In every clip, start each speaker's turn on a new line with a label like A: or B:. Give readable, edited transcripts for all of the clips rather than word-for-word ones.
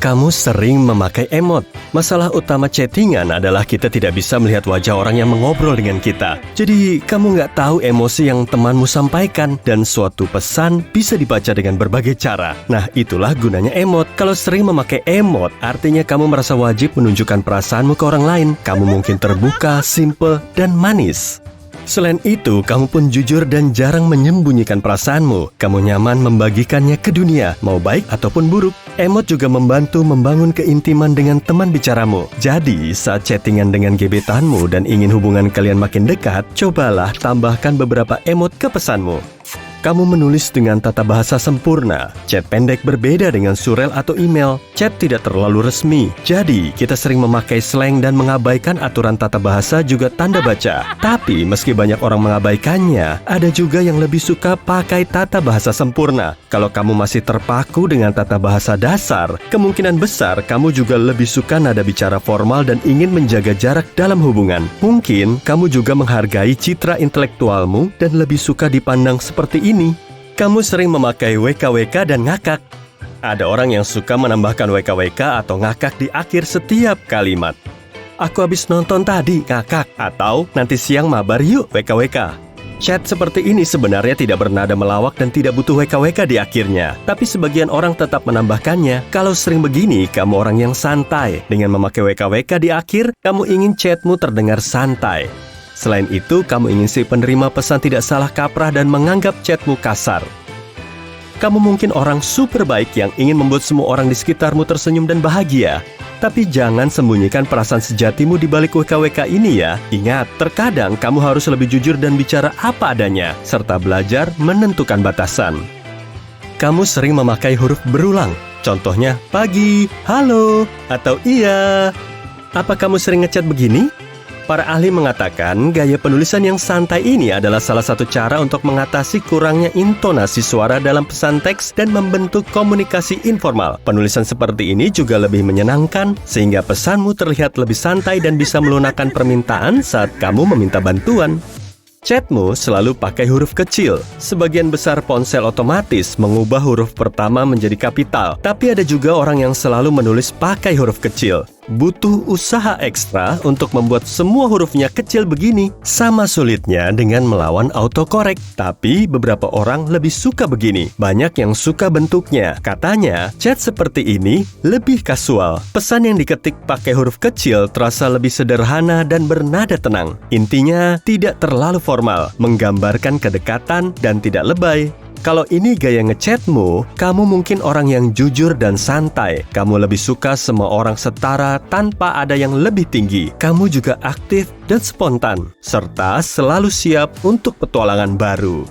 A: Kamu sering memakai emot. Masalah utama chattingan adalah kita tidak bisa melihat wajah orang yang mengobrol dengan kita. Jadi, kamu nggak tahu emosi yang temanmu sampaikan, dan suatu pesan bisa dibaca dengan berbagai cara. Nah, itulah gunanya emot. Kalau sering memakai emot, artinya kamu merasa wajib menunjukkan perasaanmu ke orang lain. Kamu mungkin terbuka, simple, dan manis. Selain itu, kamu pun jujur dan jarang menyembunyikan perasaanmu. Kamu nyaman membagikannya ke dunia, mau baik ataupun buruk. Emot juga membantu membangun keintiman dengan teman bicaramu. Jadi, saat chattingan dengan gebetanmu dan ingin hubungan kalian makin dekat, cobalah tambahkan beberapa emot ke pesanmu. Kamu menulis dengan tata bahasa sempurna. Chat pendek berbeda dengan surel atau email. Chat tidak terlalu resmi. Jadi, kita sering memakai slang dan mengabaikan aturan tata bahasa juga tanda baca. Tapi, meski banyak orang mengabaikannya, ada juga yang lebih suka pakai tata bahasa sempurna. Kalau kamu masih terpaku dengan tata bahasa dasar, kemungkinan besar kamu juga lebih suka nada bicara formal dan ingin menjaga jarak dalam hubungan. Mungkin, kamu juga menghargai citra intelektualmu dan lebih suka dipandang seperti ini. Kamu sering memakai WKWK dan ngakak. Ada orang yang suka menambahkan WKWK atau ngakak di akhir setiap kalimat. Aku habis nonton tadi, ngakak. Atau nanti siang mabar yuk, WKWK. Chat seperti ini sebenarnya tidak bernada melawak dan tidak butuh WKWK di akhirnya. Tapi sebagian orang tetap menambahkannya. Kalau sering begini, kamu orang yang santai. Dengan memakai WKWK di akhir, kamu ingin chatmu terdengar santai. Selain itu, kamu ingin si penerima pesan tidak salah kaprah dan menganggap chatmu kasar. Kamu mungkin orang super baik yang ingin membuat semua orang di sekitarmu tersenyum dan bahagia. Tapi jangan sembunyikan perasaan sejatimu di balik WKWK ini ya. Ingat, terkadang kamu harus lebih jujur dan bicara apa adanya, serta belajar menentukan batasan. Kamu sering memakai huruf berulang. Contohnya, pagi, halo, atau iya. Apa kamu sering ngechat begini? Para ahli mengatakan gaya penulisan yang santai ini adalah salah satu cara untuk mengatasi kurangnya intonasi suara dalam pesan teks dan membentuk komunikasi informal. Penulisan seperti ini juga lebih menyenangkan, sehingga pesanmu terlihat lebih santai dan bisa melunakkan permintaan saat kamu meminta bantuan. Chatmu selalu pakai huruf kecil. Sebagian besar ponsel otomatis mengubah huruf pertama menjadi kapital. Tapi ada juga orang yang selalu menulis pakai huruf kecil. Butuh usaha ekstra untuk membuat semua hurufnya kecil begini. Sama sulitnya dengan melawan autocorrect. Tapi beberapa orang lebih suka begini. Banyak yang suka bentuknya. Katanya, chat seperti ini lebih kasual. Pesan yang diketik pakai huruf kecil terasa lebih sederhana dan bernada tenang. Intinya, tidak terlalu formal, menggambarkan kedekatan dan tidak lebay. Kalau ini gaya ngechatmu, kamu mungkin orang yang jujur dan santai. Kamu lebih suka semua orang setara tanpa ada yang lebih tinggi. Kamu juga aktif dan spontan, serta selalu siap untuk petualangan baru.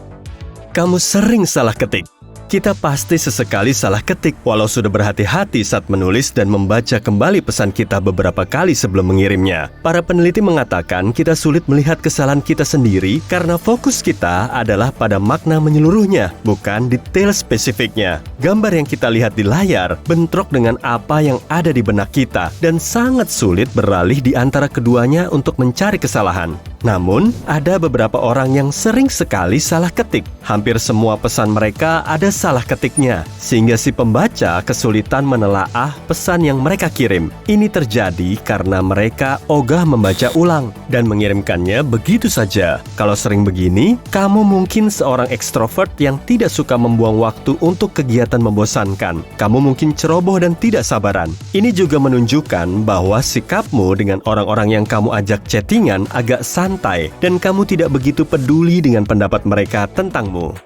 A: Kamu sering salah ketik. Kita pasti sesekali salah ketik, walau sudah berhati-hati saat menulis dan membaca kembali pesan kita beberapa kali sebelum mengirimnya. Para peneliti mengatakan kita sulit melihat kesalahan kita sendiri karena fokus kita adalah pada makna menyeluruhnya, bukan detail spesifiknya. Gambar yang kita lihat di layar bentrok dengan apa yang ada di benak kita, dan sangat sulit beralih di antara keduanya untuk mencari kesalahan. Namun, ada beberapa orang yang sering sekali salah ketik. Hampir semua pesan mereka ada salah ketiknya, sehingga si pembaca kesulitan menelaah pesan yang mereka kirim. Ini terjadi karena mereka ogah membaca ulang dan mengirimkannya begitu saja. Kalau sering begini, kamu mungkin seorang ekstrovert yang tidak suka membuang waktu untuk kegiatan membosankan. Kamu mungkin ceroboh dan tidak sabaran. Ini juga menunjukkan bahwa sikapmu dengan orang-orang yang kamu ajak chattingan agak santai dan kamu tidak begitu peduli dengan pendapat mereka tentangmu.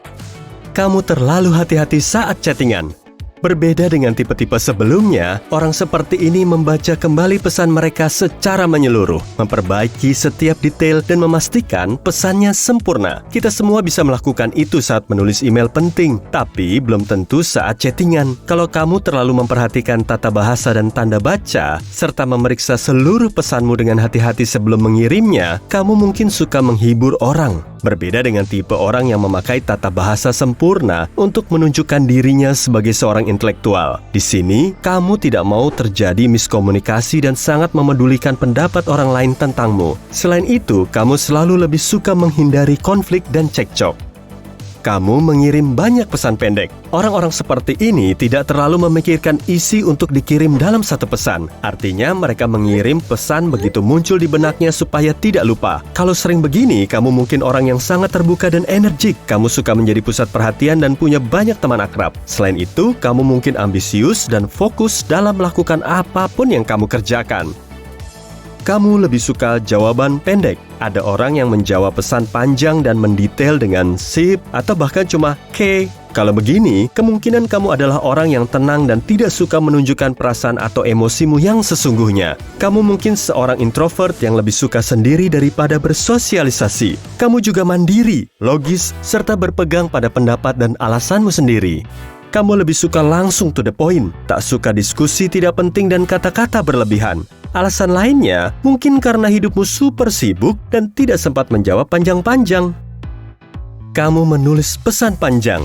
A: Kamu terlalu hati-hati saat chattingan. Berbeda dengan tipe-tipe sebelumnya, orang seperti ini membaca kembali pesan mereka secara menyeluruh, memperbaiki setiap detail dan memastikan pesannya sempurna. Kita semua bisa melakukan itu saat menulis email penting, tapi belum tentu saat chattingan. Kalau kamu terlalu memperhatikan tata bahasa dan tanda baca, serta memeriksa seluruh pesanmu dengan hati-hati sebelum mengirimnya, kamu mungkin suka menghibur orang. Berbeda dengan tipe orang yang memakai tata bahasa sempurna untuk menunjukkan dirinya sebagai seorang intelektual. Di sini, kamu tidak mau terjadi miskomunikasi dan sangat memedulikan pendapat orang lain tentangmu. Selain itu, kamu selalu lebih suka menghindari konflik dan cekcok. kamu mengirim banyak pesan pendek. Orang-orang seperti ini tidak terlalu memikirkan isi untuk dikirim dalam satu pesan. Artinya mereka mengirim pesan begitu muncul di benaknya supaya tidak lupa. Kalau sering begini, kamu mungkin orang yang sangat terbuka dan energik. Kamu suka menjadi pusat perhatian dan punya banyak teman akrab. Selain itu, kamu mungkin ambisius dan fokus dalam melakukan apapun yang kamu kerjakan. Kamu lebih suka jawaban pendek. Ada orang yang menjawab pesan panjang dan mendetail dengan sip atau bahkan cuma "K". Kalau begini, kemungkinan kamu adalah orang yang tenang dan tidak suka menunjukkan perasaan atau emosimu yang sesungguhnya. Kamu mungkin seorang introvert yang lebih suka sendiri daripada bersosialisasi. Kamu juga mandiri, logis, serta berpegang pada pendapat dan alasanmu sendiri. Kamu lebih suka langsung to the point, tak suka diskusi tidak penting dan kata-kata berlebihan. Alasan lainnya, mungkin karena hidupmu super sibuk dan tidak sempat menjawab panjang-panjang. Kamu menulis pesan panjang.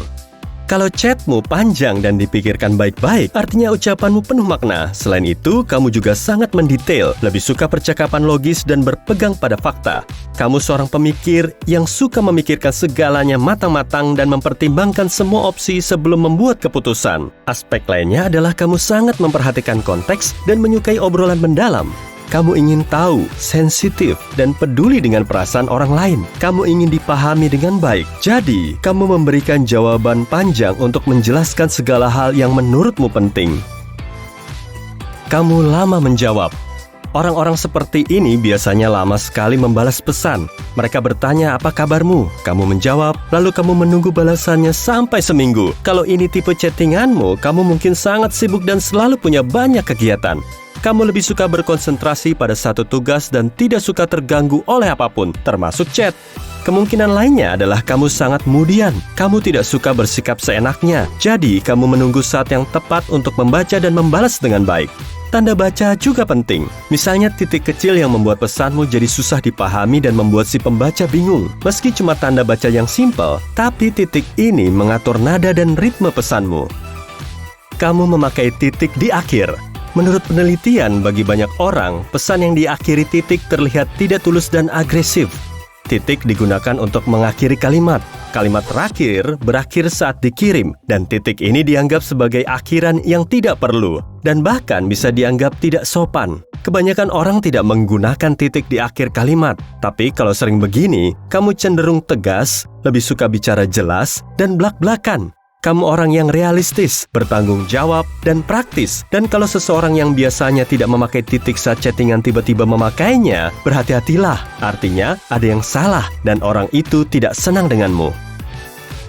A: Kalau chatmu panjang dan dipikirkan baik-baik, artinya ucapanmu penuh makna. Selain itu, kamu juga sangat mendetail, lebih suka percakapan logis dan berpegang pada fakta. Kamu seorang pemikir yang suka memikirkan segalanya matang-matang dan mempertimbangkan semua opsi sebelum membuat keputusan. Aspek lainnya adalah kamu sangat memperhatikan konteks dan menyukai obrolan mendalam. Kamu ingin tahu, sensitif, dan peduli dengan perasaan orang lain. Kamu ingin dipahami dengan baik. Jadi, kamu memberikan jawaban panjang untuk menjelaskan segala hal yang menurutmu penting. Kamu lama menjawab. Orang-orang seperti ini biasanya lama sekali membalas pesan. Mereka bertanya, "Apa kabarmu?" Kamu menjawab, lalu kamu menunggu balasannya sampai seminggu. Kalau ini tipe chattinganmu, kamu mungkin sangat sibuk dan selalu punya banyak kegiatan. Kamu lebih suka berkonsentrasi pada satu tugas dan tidak suka terganggu oleh apapun, termasuk chat. Kemungkinan lainnya adalah kamu sangat kemudian. Kamu tidak suka bersikap seenaknya. Jadi, kamu menunggu saat yang tepat untuk membaca dan membalas dengan baik. Tanda baca juga penting. Misalnya titik kecil yang membuat pesanmu jadi susah dipahami dan membuat si pembaca bingung. Meski cuma tanda baca yang simpel, tapi titik ini mengatur nada dan ritme pesanmu. Kamu memakai titik di akhir. Menurut penelitian, bagi banyak orang, pesan yang diakhiri titik terlihat tidak tulus dan agresif. Titik digunakan untuk mengakhiri kalimat. Kalimat terakhir berakhir saat dikirim, dan titik ini dianggap sebagai akhiran yang tidak perlu, dan bahkan bisa dianggap tidak sopan. Kebanyakan orang tidak menggunakan titik di akhir kalimat, tapi kalau sering begini, kamu cenderung tegas, lebih suka bicara jelas, dan blak-blakan. Kamu orang yang realistis, bertanggung jawab, dan praktis. Dan kalau seseorang yang biasanya tidak memakai titik saat chattingan tiba-tiba memakainya, berhati-hatilah. Artinya, ada yang salah dan orang itu tidak senang denganmu.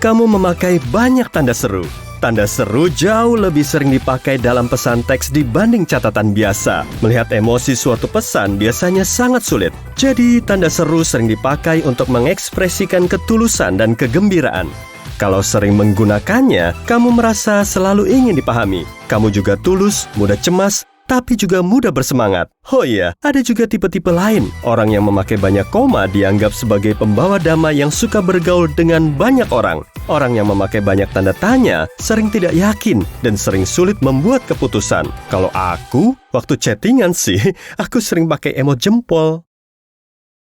A: Kamu memakai banyak tanda seru. Tanda seru jauh lebih sering dipakai dalam pesan teks dibanding catatan biasa. Melihat emosi suatu pesan biasanya sangat sulit. Jadi, tanda seru sering dipakai untuk mengekspresikan ketulusan dan kegembiraan. Kalau sering menggunakannya, kamu merasa selalu ingin dipahami. Kamu juga tulus, mudah cemas, tapi juga mudah bersemangat. Oh iya, ada juga tipe-tipe lain. Orang yang memakai banyak koma dianggap sebagai pembawa damai yang suka bergaul dengan banyak orang. Orang yang memakai banyak tanda tanya sering tidak yakin dan sering sulit membuat keputusan. Kalau aku, waktu chattingan sih, aku sering pakai emot jempol.